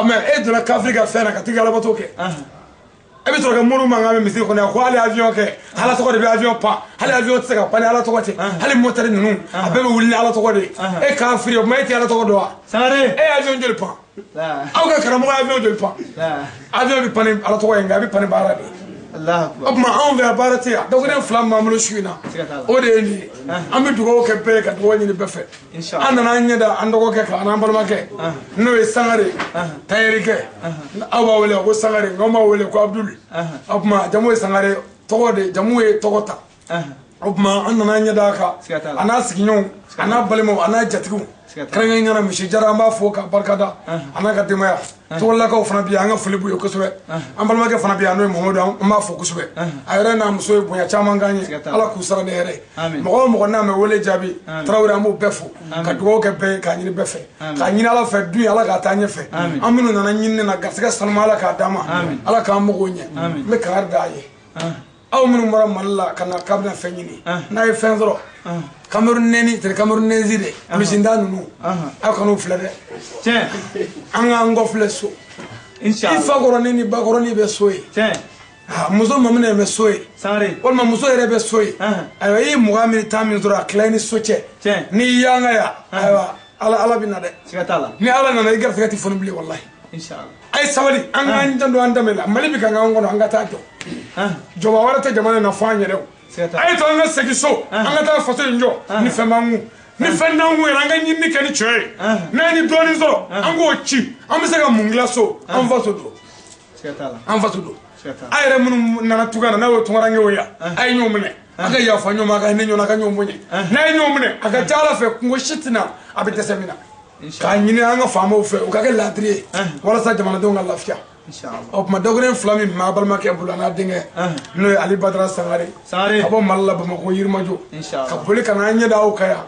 mais e donna kafiri ka fɛn na ka t'i ka alabato kɛ e bɛ sɔrɔ ka muru mankan bɛ misiri kɔnɔ yan ko hali avion kɛ ala tɔgɔ de bɛ avion pan hali avion tɛ se ka pan ni ala tɔgɔ tɛ hali motɛri ninnu a bɛɛ bɛ wuli ni ala tɔgɔ de ye e kafiri o tuma e tɛ ala tɔgɔ dɔn wa e ye avion joli pan aw ka karamɔgɔ avion joli pan avion bɛ pan ni ala tɔgɔ ye nka a bɛ pan ni baara de o tuma anw fɛ baara tɛ yan dɔgɔden fila min b'an bolo su in na o de ye nin ye an bɛ dugawu kɛ bɛɛ ye ka dugawu ɲini bɛɛ fɛ an nana an ɲɛ da an dɔgɔkɛ kan an'an balimakɛ n'o ye Sangare tayɛrikɛ aw b'a wele ko Sangare nka anw b'a wele ko Abdul o tuma jamu ye Sangare tɔgɔ de jamu ye tɔgɔ ta o tuma an nana an ɲɛ da a kan a n'a sigiɲɔgɔnw a n'a balimaw a n'a jatigiw kɛrɛnkɛrɛnnenya la misi jara an b'a fo ka barikada a n'a ka denbaya Togodalakaw fana bɛ yan an ka foli b'u ye kosɛbɛ an balimakɛ fana bɛ yan n'o ye Mamadu an b'a fo kosɛbɛ a yɛrɛ n'a muso ye bonya caman k'an ye ala k'u sara ni hɛrɛ ye mɔgɔ o mɔgɔ n'a mɛ wele jaabi Tarawele an b'u bɛɛ fo ka dugawu kɛ bɛɛ ye k'a ɲini bɛɛ fɛ k'a ɲini ala fɛ du ye ala k'a taa ɲɛfɛ an minnu nana ɲinini na garisɛgɛ sanuma ala k'a d'an ma ala k'an mago ɲɛ n bɛ kangari d'a ye aw minnu bɔra Mali la ka na k'a bɛna fɛn ɲini n'a ye fɛn sɔrɔ Camerounais tɛ Camerounais de misinda ninnu aw kan'u filɛ dɛ an k'an kɔfilɛ so i fa kɔrɔnin ni ba kɔrɔnin bɛ so ye muso maminɛ bɛ so ye walima muso yɛrɛ bɛ so ye ayiwa i ye 20 min 10 min sɔrɔ a tila i ni so cɛ n'i y'an ka yan ayiwa ala bɛ na dɛ ni ala nana i garisɛgɛ tɛ foni bilen walahi a ye sabali an k'an janto an danbe la Mali bɛ ka k'an kɔnɔ an ka taa jɔ jɔba wɛrɛ tɛ jamana in na fɔ an yɛrɛ a ye to an ka segin so an ka taa faso in jɔ ni fɛn b'an kun ni fɛn t'an kun yɛrɛ an ka ɲinini kɛ ni cɛ ye n'an ye ni dɔɔnin sɔrɔ an k'o ci an bɛ se ka mun dilan so an faso don an faso don a yɛrɛ minnu nana tugan na n'a y'o tunkaranke o yan a ye ɲɔgɔn minɛ a ka yafa ɲɔgɔn ma a ka hinɛ ɲɔgɔn na a ka ɲɔgɔn bonya n'a ye ɲɔgɔn minɛ a ka ca ala fɛ kungo si tɛna a bɛ dɛsɛ min na k'a ɲini an ka faamaw fɛ u ka kɛ laadiri ye walasa jamanadenw ka lafiya o tuma dɔgɔden fila min b'a balimakɛ bolo a n'a denkɛ n'o ye Ali Badara Sangare ka bɔ Mali la Bamakɔ Yirimajɔ ka boli ka na an ɲɛ da aw kan yan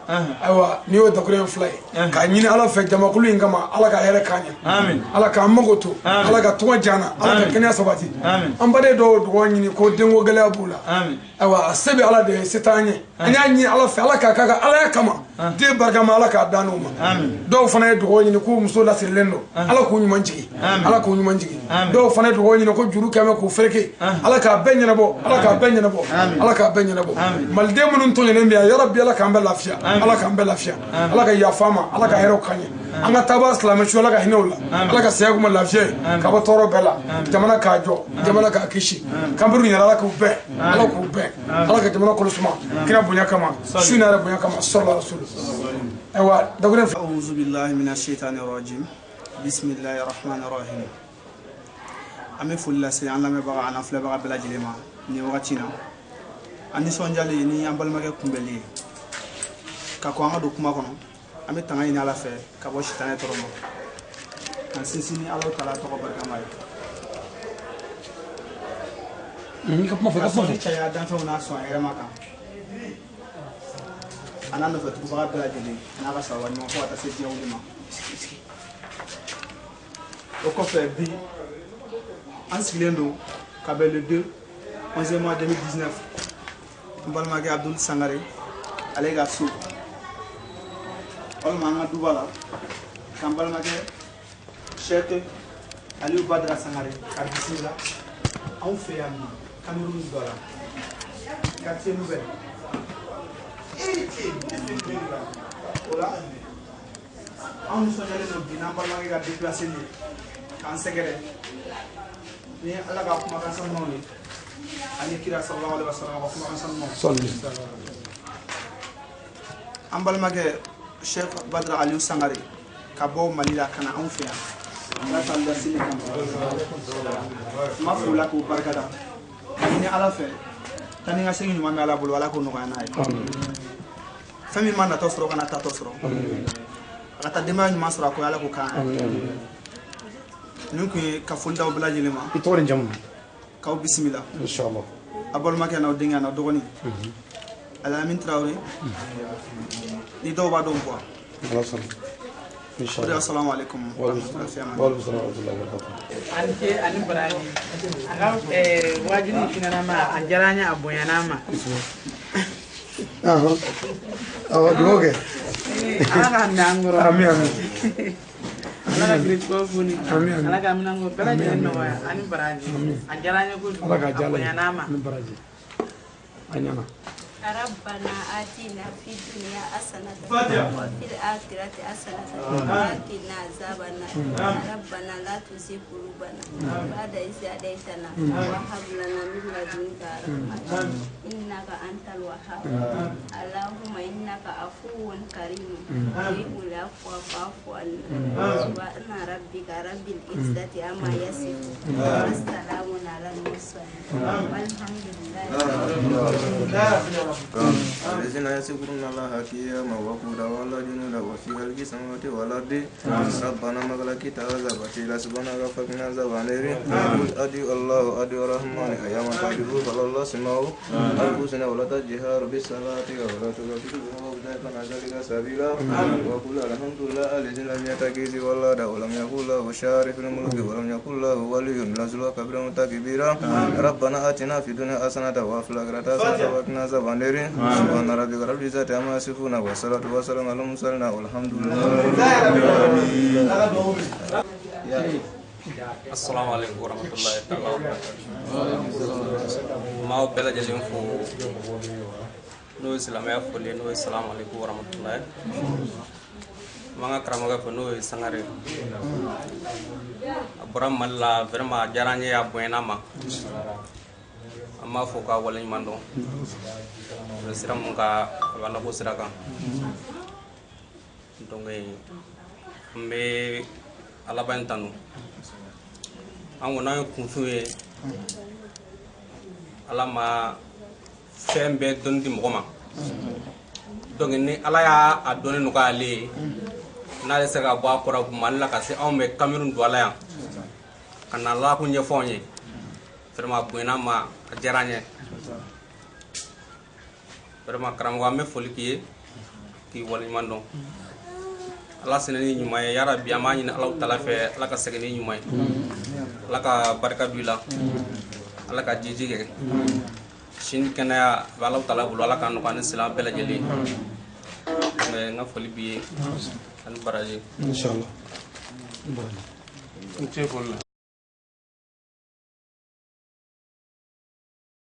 ayiwa n'i y'o dɔgɔden fila ye k'a ɲini ala fɛ jamakulu in kama ala ka hɛrɛ k'an ɲɛ ala k'an mago to ala ka tɔgɔ diya an na ala ka kɛnɛya sabati an baden dɔw dugawu ɲini ko denko gɛlɛya b'u la ayiwa a se bɛ ala de ye se t'an ye an y'a ɲini ala fɛ ala k'a k'a ka alaya kama den barikama ala k'a dan n'o ma dɔw fana ye dugawu ɲini k'u muso lasirilen don ala k'u ɲuman jigin ala k'u ɲuman jigin dɔw fana ye dugawu ɲini ko juru kɛmɛ k'u fereke ala k'a bɛɛ ɲɛnabɔ ala k'a bɛɛ ɲɛnabɔ ala k'a bɛɛ ɲɛnabɔ maliden minnu tɔɲɔnen bɛ yan yarabi ala k'an bɛɛ lafiya ala k'an bɛɛ lafiya ala ka yafa ma ala ka hɛrɛw k'an ye an ka taaba silamɛ su ala ka hinɛw la ala ka saya kuma lafiya ye ka bɔ tɔɔrɔ bɛɛ la jamana k'a jɔ jamana k'a kisi kanburu ɲɛna ala k'u bɛɛ ala k'u bɛɛ ala ka jamana kɔlɔsuma kira bonya kama su n'a yɛrɛ bonya kama sallallahu alaihi wasallam ayiwa dɔgɔden fila أعوذ بالله من الشيطان الرجيم بسم الله الرحمن الرحيم an bɛ foli lase an lamɛnbaga an filɛbaga bɛɛ lajɛlen ma nin wagati na an nisɔndiyalen ni an balimakɛ kunbɛnli ye ka kɔn an ka don kuma kɔnɔ an bɛ tanga ɲini ala fɛ ka bɔ sitanɛ tɔɔrɔ ma k'an sinsin ni Alahu Taala tɔgɔ barikama ye ka sɔnni caya danfɛnw n'a sɔn a yɛrɛ ma kan a n'a nɔfɛtugubaga bɛɛ lajɛlen n'a ka sababa ɲuman fo ka taa se diɲɛ wuli ma o kɔfɛ bi an sigilen don ka bɛn le 2 11 mois 2019 n balimakɛ Abdul Sangare ale ka so walima an ka duba la k'an balimakɛ Sheikh Ali Badara Sangare ka bisimila anw fɛ yan nɔ Cameroun dɔ la quartier nouvelle o la anw nisɔndiyalen don bi n'an balimakɛ ka déplacé ye k'an sɛgɛrɛ ni ala ka kumakan sanumanw ye ani kira sallallahu alaihi wasallam ka kumakan sanumanw an balimakɛ Sheikh Badara Aliou Sangare ka bɔ Mali la ka na anw fɛ yan ala ta laseli kama n b'a fɔ o la k'o barikada ka ɲini ala fɛ taa ni ka segin ɲuman bɛ ala bolo ala k'o nɔgɔya n'a ye fɛn min ma natɔ sɔrɔ kana tatɔ sɔrɔ a ka taa denbaya ɲuman sɔrɔ a ko ala k'o k'an ye nin kun ye ka foli d'aw bɛɛ lajɛlen ma i tɔgɔ ni jamu k'aw bisimila inshallah a balimakɛ n'aw denkɛ n'aw dɔgɔnin Alamin Traoré ni dɔw b'a dɔn quoi inshallah assalamu alaikum wa rahmatullahi wa barakatuh ani baraji aga wajini finana ma a jaranya a bonyana ma dugawu kɛ ala ka nangoro amin amin ala ka grito funi ala ka minango bela jeni no ya ani baraji a jaranya ko ala ka jala bonyana ma ni baraji anyana ربنا آتنا في الدنيا حسنة وفي الآخرة حسنة وقنا عذاب النار ربنا لا تزغ قلوبنا بعد إذ هديتنا وهب لنا من لدنك رحمة إنك أنت الوهاب اللهم إنك عفو كريم تحب العفو فاعف عنا سبحان ربك رب العزة عما يصفون والسلام على المرسلين والحمد لله الذين يذكرون الله قياما وقعودا وعلى جنودا وفي خلق السماوات والأرض ربنا ما خلقت هذا باطلا سبحانك فقنا عذاب النار قل أطيعوا الله وأطيعوا الرحمن أياما تعبدوا فلا الله سمعوا أنفسنا ولا تجهروا بالصلاة ولا تخافتوا وابتغوا عن ذلك سبيلا وقل الحمد لله الذي لم يتخذ ولدا ولم يكن له شريك في الملك ولم يكن له ولي من الذل كبيرا متكبرا ربنا آتنا في الدنيا حسنة وفي الآخرة حسنة وقنا عذاب النار سبحان ربك رب العزة عما يصفون والصلاة والسلام على المرسلين والحمد لله. Assalamualaikum warahmatullahi wabarakatuh. Mau bela jalim fu no islamaya fole no assalamualaikum warahmatullahi. Manga kramaga fu no sangare. Abram malla vraiment jaranye ya buena ma. Amma fu ka wala mando. Siram ka wala ko siraka. Donc me alaban tanu. An wona kunfu ye ala ma fɛn bɛɛ dɔnni di mɔgɔ ma donc ni ala y'a a dɔnni nɔgɔya ale ye n'ale se ka bɔ a kɔrɔ mali la ka se anw bɛ Cameroun don ala yan ka na ala ko ɲɛfɔ anw ye vraiment a bonyana ma a diyara an ye vraiment karamɔgɔ an bɛ foli k'i ye k'i waleɲuman dɔn ala sene ni ɲuman ye yarabi an b'a ɲini ala tala fɛ ala ka segin ni ɲuman ye ala ka barika don i la ala ka jiji kɛ sini kɛnɛya bɛ ala tala bolo ala ka nɔgɔya ni silamɛ bɛɛ lajɛlen n ka foli b'i ye ani baraji inshallah n tɛ foli la